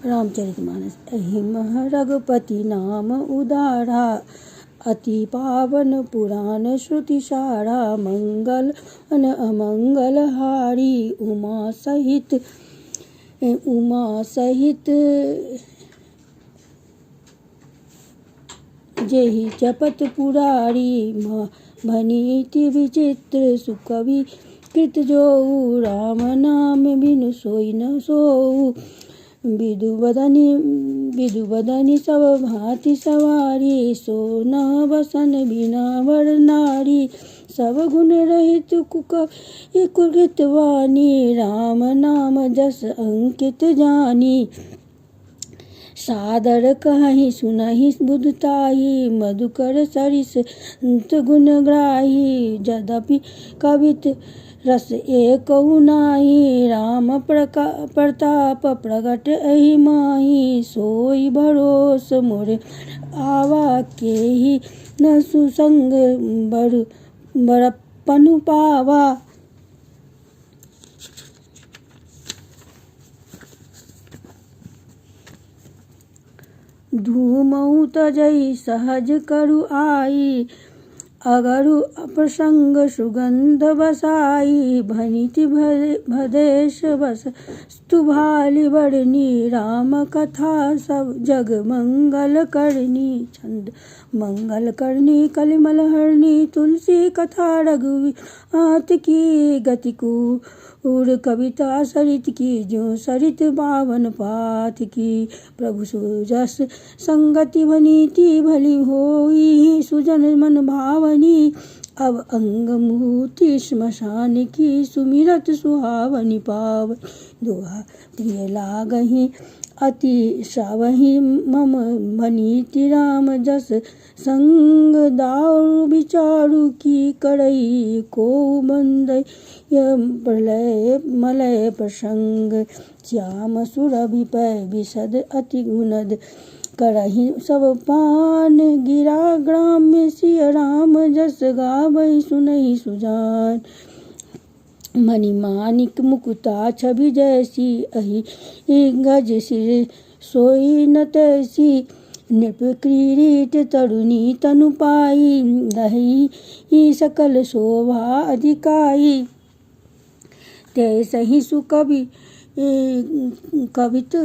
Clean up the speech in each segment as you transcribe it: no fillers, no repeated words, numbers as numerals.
रामचरितमानस। अहिम रघुपति नाम उदारा, अति पावन पुराण श्रुति सारा। मंगल अमंगल हारी, उमा सहित जेहि जपत पुरारी। भनीति विचित्र सुकवि कृत जोऊ, राम नाम बिनु सोई न सोऊ। विदु बदनी सब भांति सवारी, सो न बसन बिना वर नारी। सब गुण रहित कुकृत वाणी, राम नाम जस अंकित जानी। सादर कहि सुनहि बुधताई, मधुकर सरिस गुणग्राही। यद्यपि कवित रस एकहु नाहि, राम प्रताप प्रगट एहि माहि। सोई भरोस मोरे आवा, केहि न सुसंग बरपनु पावा। धूमऊ तजई सहज करु आई, अगरु प्रसंग सुगंध बसाई। भनिति भदेश वस्तु भालि बरनी, राम कथा सब जग मंगल करनी। छंद मंगल करनी कलिमल हरनी, तुलसी कथा रघुनाथ की। गति कूर कविता सरित की, जो सरित बावन पात की। प्रभु सुजस संगति भनीति भली होई, सुजन मन भावनी। अब अंग मूर्ति श्मशान की, सुमिरत सुहावनी पाव। दोहा प्रिय लागहि अति श्रावहि मम, भनीति राम जस संग। दारु विचारु की करई, को बंदय प्रलय मलय प्रसंग। श्याम सुरभि पै विशद अति गुणद, करहि सब पान। गिरा ग्राम्य सिय राम जस, गावै सुनहि सुजान। मणिमाणिक मुकुता छवि जैसी, अहि गज सिर सोई न तैसी। नृप किरीट तरुणी तनु पाई, दही सकल शोभा अधिकाई। तैसहि सुकवि कवित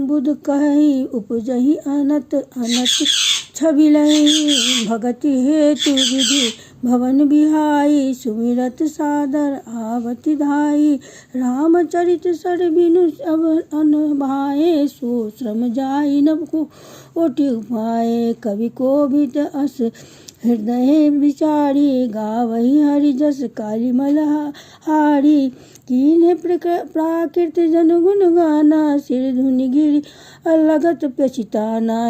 बुध कहि, उपजहि अनत छवि लहि। भगति हेतु विधि भवन बिहाई, सुमिरत सादर आवति धाई। रामचरित सर बिनु अब अनभाए, सो श्रम जाई न कोटि उपाय। कवि कोविद अस हृदय विचारी, गावहि हरि जस कालिमल हारी। कीन्हे प्राकृत जन गुण गाना, सिर धुनि गिरि अलगत पछिताना।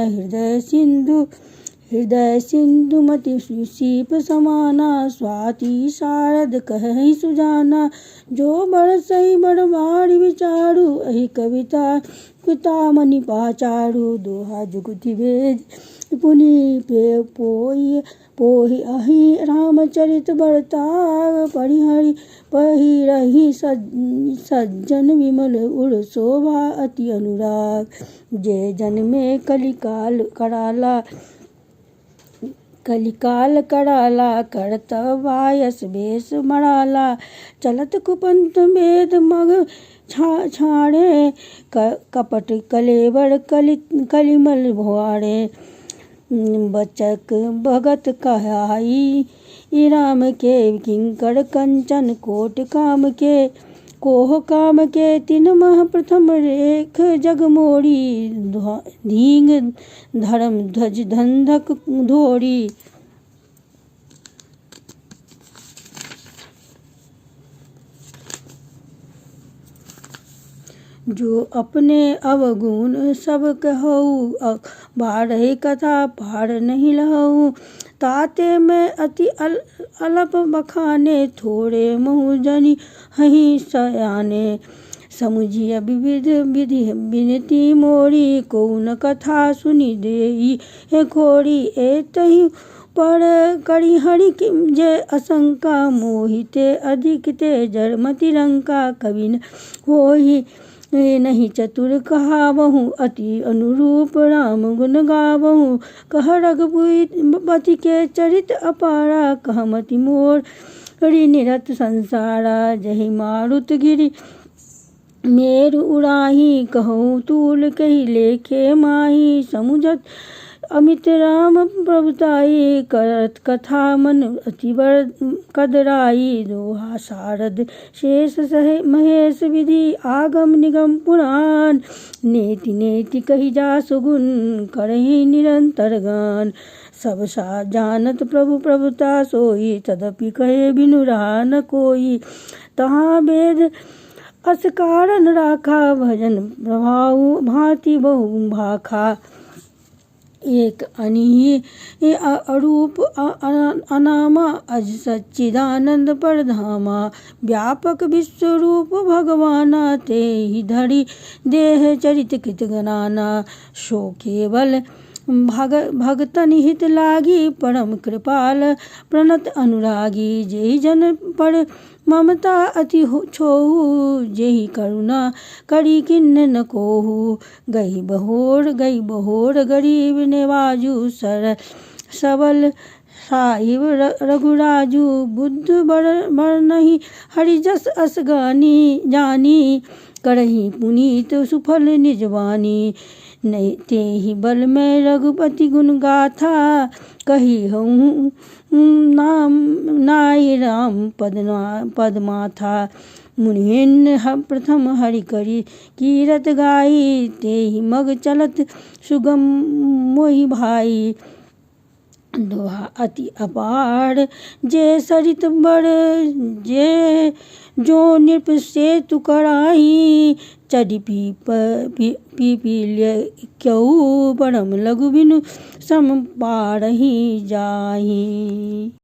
हृदय सिंधु मति सीप समाना, स्वाति शारद कहहि सुजाना। जो बरसहि बरबारी विचारु, एहि कविता कुता मनि पाचारु। दोहा जुगति वेद पुनि पोहि अहि, रामचरित बरताग। पहिरहि सज्जन विमल उर, शोभा अति अनुराग। जे जन्मे कलिकाल कराला, करत वायस बेस मराला। चलत कुपंथ वेद मग छाड़े, कपट कलेवर कलिमल भुआड़े। बचक भगत कहाई राम के, किंकर कंचन कोट काम के। कोह काम के तीन मह प्रथम रेख, जग मोरी। धींग धर्म ध्वज धंधक धोरी। जो अपने अवगुण सब कहऊ, बारह कथा पार नहीं लहऊ। ताते मैं अति अलप बखाने, थोड़े महु जनि हहि सयाने। समुझिय विविध विधि विनती मोरी, कौन कथा सुनि देई हे खोरी। एतहि पर करी हरि जय असंका, मोहिते अधिक ते जड़मति रंका। कवि न होहि नहीं चतुर कहावहु अति अनुरूप राम गुण गावहु। कह रघुपति के चरित अपारा कह मति मोर निरत संसारा। जहि मारुत गिरि मेरु उड़ाही कहूँ तूल कही लेखे माही। समुझत अमित राम प्रभुताई करत कथा मन अति बर कदराई। दोहा शारद शेष सहे महेश विधि आगम निगम पुराण। नेति नेति कही जा सुगुन करही निरंतर गान। सब जानत प्रभु प्रभुता सोई तदपि कहे बिनु रहा न कोई। तहाँ वेद अस कारण राखा भजन प्रभाव भांति बहु भाखा। एक अनिहि अरूप अनामा अज सच्चिदानंद परधामा। व्यापक विश्वरूप भगवाना ते ही धरि देह चरित कृत गणाना। सो केवल भगतन हित लागी परम कृपाल प्रणत अनुरागी। जेहि जन पर ममता अति छोहु जेहि करुणा करी किन्न न कोहु। गई बहोर गरीब नेवाजु सर सबल साहिब रघुराजु। बुद्ध बरनहि हरि जस अस गानी जानी। करही पुनीत सुफल निजवानी। नहीं तेहि बल में रघुपति गुण गाथा। कही हूँ नाम नाई राम पदमाथा। मुनिहिन प्रथम हरि करी कीरत गाई। तेहि मग चलत सुगम मोहि भाई। दोहा अति अपार जे सरित बड़ जे जो नृप सेतु कराही। चढ़ी पीपील्य क्यों परम लघु बिनु सम पारही जाही।